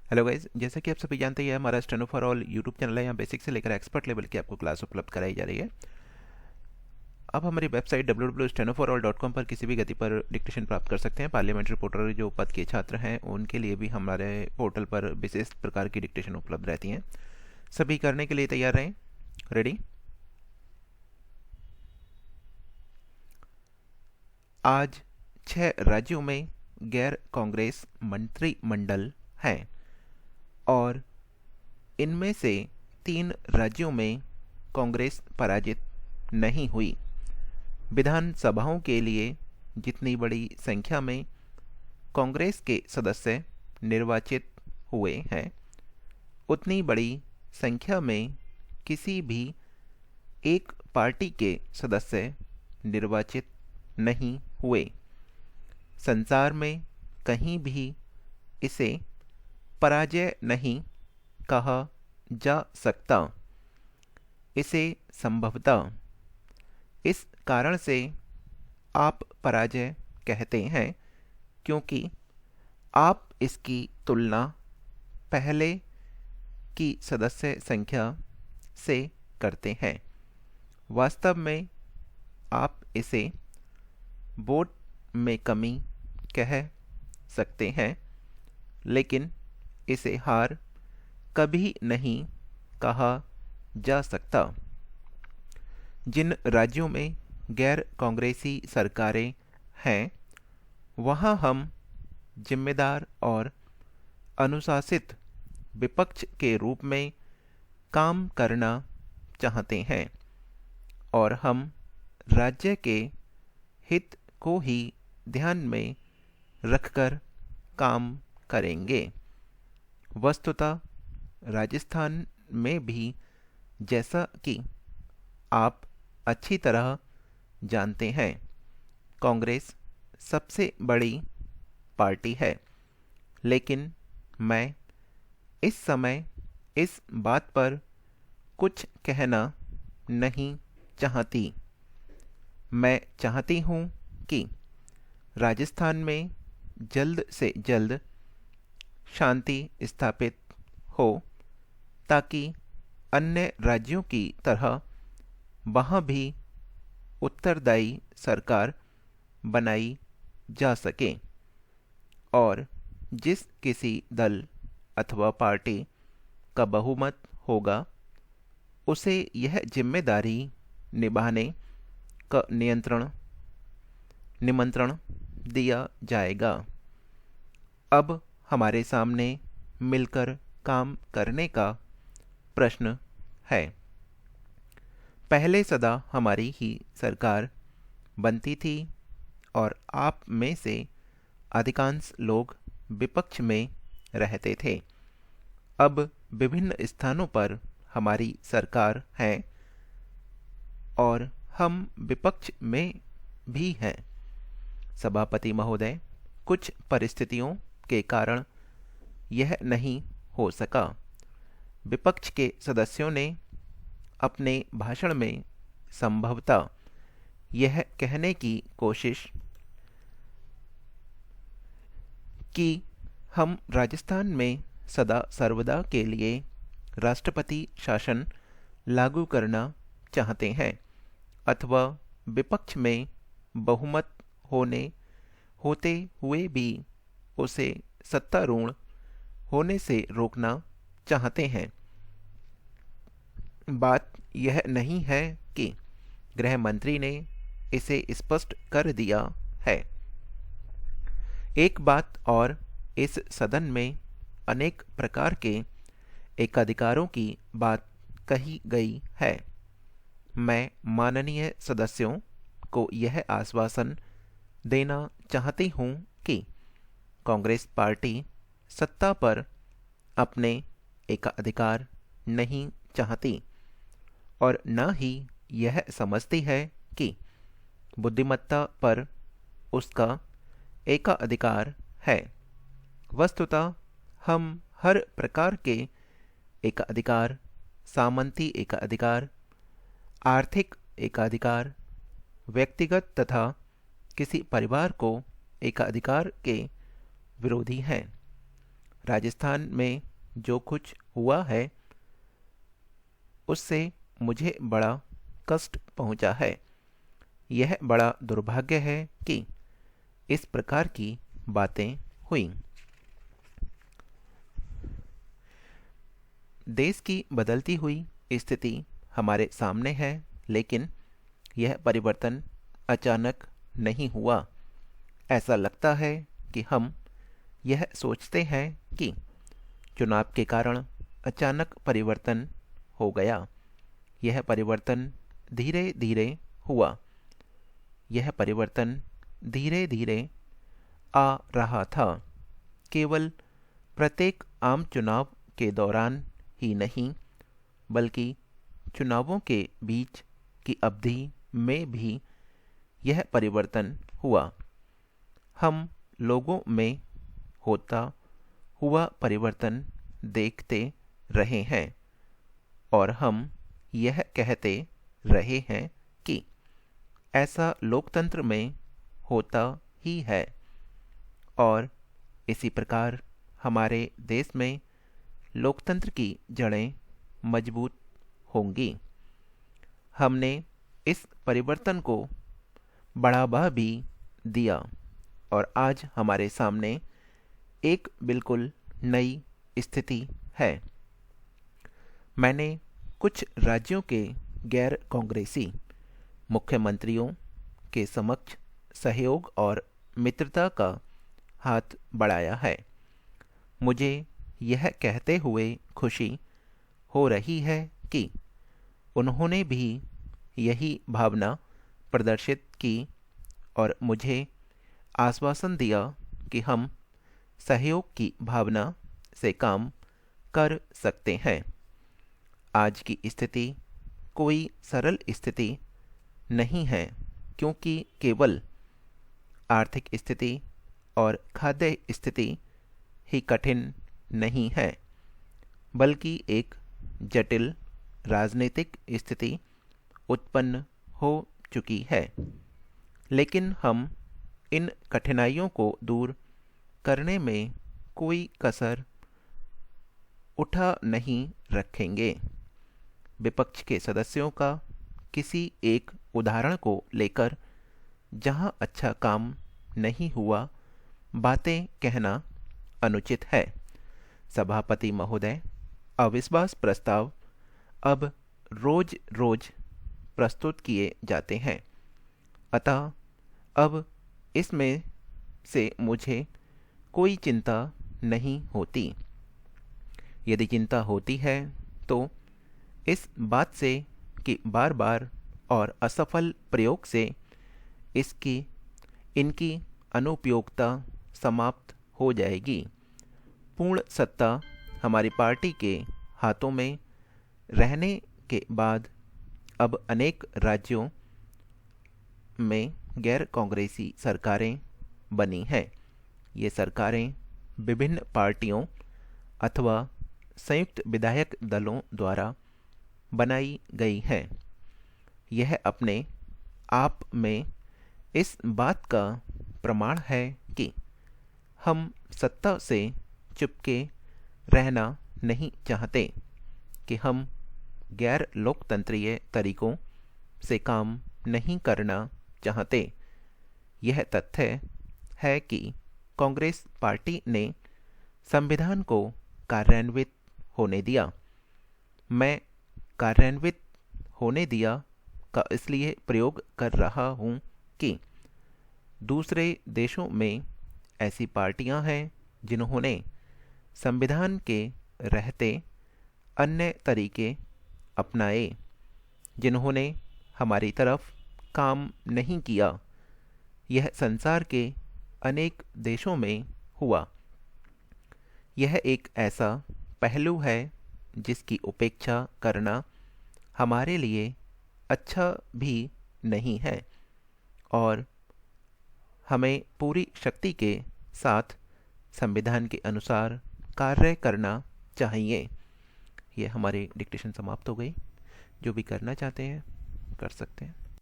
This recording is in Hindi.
हेलो गाइज, जैसा कि आप सभी जानते हैं, हमारा steno for all YouTube channel है। यहाँ बेसिक से लेकर एक्सपर्ट लेवल की आपको क्लास उपलब्ध कराई जा रही है। आप हमारी वेबसाइट www.stenoforall.com पर किसी भी गति पर डिक्टेशन प्राप्त कर सकते हैं। पार्लियामेंट्री रिपोर्टर जो पद के छात्र हैं उनके लिए भी हमारे पोर्टल पर विशेष प्रकार की डिक्टेशन उपलब्ध रहती हैं। सभी करने के लिए तैयार रहें। रेडी। आज 6 राज्यों में गैर कांग्रेस मंत्रिमंडल हैं और इनमें से 3 राज्यों में कांग्रेस पराजित नहीं हुई। विधानसभाओं के लिए जितनी बड़ी संख्या में कांग्रेस के सदस्य निर्वाचित हुए हैं, उतनी बड़ी संख्या में किसी भी एक पार्टी के सदस्य निर्वाचित नहीं हुए। संसार में कहीं भी इसे पराजय नहीं कहा जा सकता। इसे संभवतः इस कारण से आप पराजय कहते हैं क्योंकि आप इसकी तुलना पहले की सदस्य संख्या से करते हैं। वास्तव में आप इसे वोट में कमी कह सकते हैं, लेकिन इसे हार कभी नहीं कहा जा सकता। जिन राज्यों में गैर कांग्रेसी सरकारें हैं, वहां हम जिम्मेदार और अनुशासित विपक्ष के रूप में काम करना चाहते हैं और हम राज्य के हित को ही ध्यान में रखकर काम करेंगे। वस्तुतः राजस्थान में भी, जैसा कि आप अच्छी तरह जानते हैं, कांग्रेस सबसे बड़ी पार्टी है। लेकिन मैं इस समय इस बात पर कुछ कहना नहीं चाहती। मैं चाहती हूँ कि राजस्थान में जल्द से जल्द शांति स्थापित हो, ताकि अन्य राज्यों की तरह वहाँ भी उत्तरदायी सरकार बनाई जा सके और जिस किसी दल अथवा पार्टी का बहुमत होगा, उसे यह जिम्मेदारी निभाने का निमंत्रण दिया जाएगा। अब हमारे सामने मिलकर काम करने का प्रश्न है। पहले सदा हमारी ही सरकार बनती थी और आप में से अधिकांश लोग विपक्ष में रहते थे। अब विभिन्न स्थानों पर हमारी सरकार है और हम विपक्ष में भी हैं। सभापति महोदय, कुछ परिस्थितियों के कारण यह नहीं हो सका। विपक्ष के सदस्यों ने अपने भाषण में संभवतः यह कहने की कोशिश कि हम राजस्थान में सदा सर्वदा के लिए राष्ट्रपति शासन लागू करना चाहते हैं, अथवा विपक्ष में बहुमत होते हुए भी उसे सत्तारूढ़ होने से रोकना चाहते हैं। बात यह नहीं है कि गृह मंत्री ने इसे स्पष्ट कर दिया है। एक बात और, इस सदन में अनेक प्रकार के एकाधिकारों की बात कही गई है। मैं माननीय सदस्यों को यह आश्वासन देना चाहती हूँ कि कांग्रेस पार्टी सत्ता पर अपने एकाधिकार नहीं चाहती और न ही यह समझती है कि बुद्धिमत्ता पर उसका एकाधिकार है। वस्तुतः हम हर प्रकार के एकाधिकार, सामंती एकाधिकार, आर्थिक एकाधिकार, व्यक्तिगत तथा किसी परिवार को एकाधिकार के विरोधी हैं। राजस्थान में जो कुछ हुआ है उससे मुझे बड़ा कष्ट पहुंचा है। यह बड़ा दुर्भाग्य है कि इस प्रकार की बातें हुई। देश की बदलती हुई स्थिति हमारे सामने है, लेकिन यह परिवर्तन अचानक नहीं हुआ। ऐसा लगता है कि हम यह सोचते हैं कि चुनाव के कारण अचानक परिवर्तन हो गया। यह परिवर्तन धीरे धीरे हुआ। यह परिवर्तन धीरे धीरे आ रहा था। केवल प्रत्येक आम चुनाव के दौरान ही नहीं, बल्कि चुनावों के बीच की अवधि में भी यह परिवर्तन हुआ। हम लोगों में होता हुआ परिवर्तन देखते रहे हैं और हम यह कहते रहे हैं कि ऐसा लोकतंत्र में होता ही है, और इसी प्रकार हमारे देश में लोकतंत्र की जड़ें मजबूत होंगी। हमने इस परिवर्तन को बढ़ावा भी दिया और आज हमारे सामने एक बिल्कुल नई स्थिति है। मैंने कुछ राज्यों के गैर कांग्रेसी मुख्यमंत्रियों के समक्ष सहयोग और मित्रता का हाथ बढ़ाया है। मुझे यह कहते हुए खुशी हो रही है कि उन्होंने भी यही भावना प्रदर्शित की और मुझे आश्वासन दिया कि हम सहयोग की भावना से काम कर सकते हैं। आज की स्थिति कोई सरल स्थिति नहीं है, क्योंकि केवल आर्थिक स्थिति और खाद्य स्थिति ही कठिन नहीं है, बल्कि एक जटिल राजनीतिक स्थिति उत्पन्न हो चुकी है। लेकिन हम इन कठिनाइयों को दूर करने में कोई कसर उठा नहीं रखेंगे। विपक्ष के सदस्यों का किसी एक उदाहरण को लेकर जहां अच्छा काम नहीं हुआ, बातें कहना अनुचित है। सभापति महोदय, अविश्वास प्रस्ताव अब रोज रोज प्रस्तुत किए जाते हैं, अतः अब इसमें से मुझे कोई चिंता नहीं होती। यदि चिंता होती है तो इस बात से कि बार बार और असफल प्रयोग से इनकी अनुपयोगिता समाप्त हो जाएगी। पूर्ण सत्ता हमारी पार्टी के हाथों में रहने के बाद अब अनेक राज्यों में गैर कांग्रेसी सरकारें बनी हैं। ये सरकारें विभिन्न पार्टियों अथवा संयुक्त विधायक दलों द्वारा बनाई गई हैं। यह अपने आप में इस बात का प्रमाण है कि हम सत्ता से चिपके रहना नहीं चाहते, कि हम गैर लोकतंत्रीय तरीकों से काम नहीं करना चाहते। यह तथ्य है कि कांग्रेस पार्टी ने संविधान को कार्यान्वित होने दिया। मैं कार्यान्वित होने दिया का इसलिए प्रयोग कर रहा हूँ कि दूसरे देशों में ऐसी पार्टियां हैं जिन्होंने संविधान के रहते अन्य तरीके अपनाए, जिन्होंने हमारी तरफ काम नहीं किया। यह संसार के अनेक देशों में हुआ। यह एक ऐसा पहलू है जिसकी उपेक्षा करना हमारे लिए अच्छा भी नहीं है, और हमें पूरी शक्ति के साथ संविधान के अनुसार कार्य करना चाहिए। ये हमारी डिक्टेशन समाप्त हो गई। जो भी करना चाहते हैं कर सकते हैं।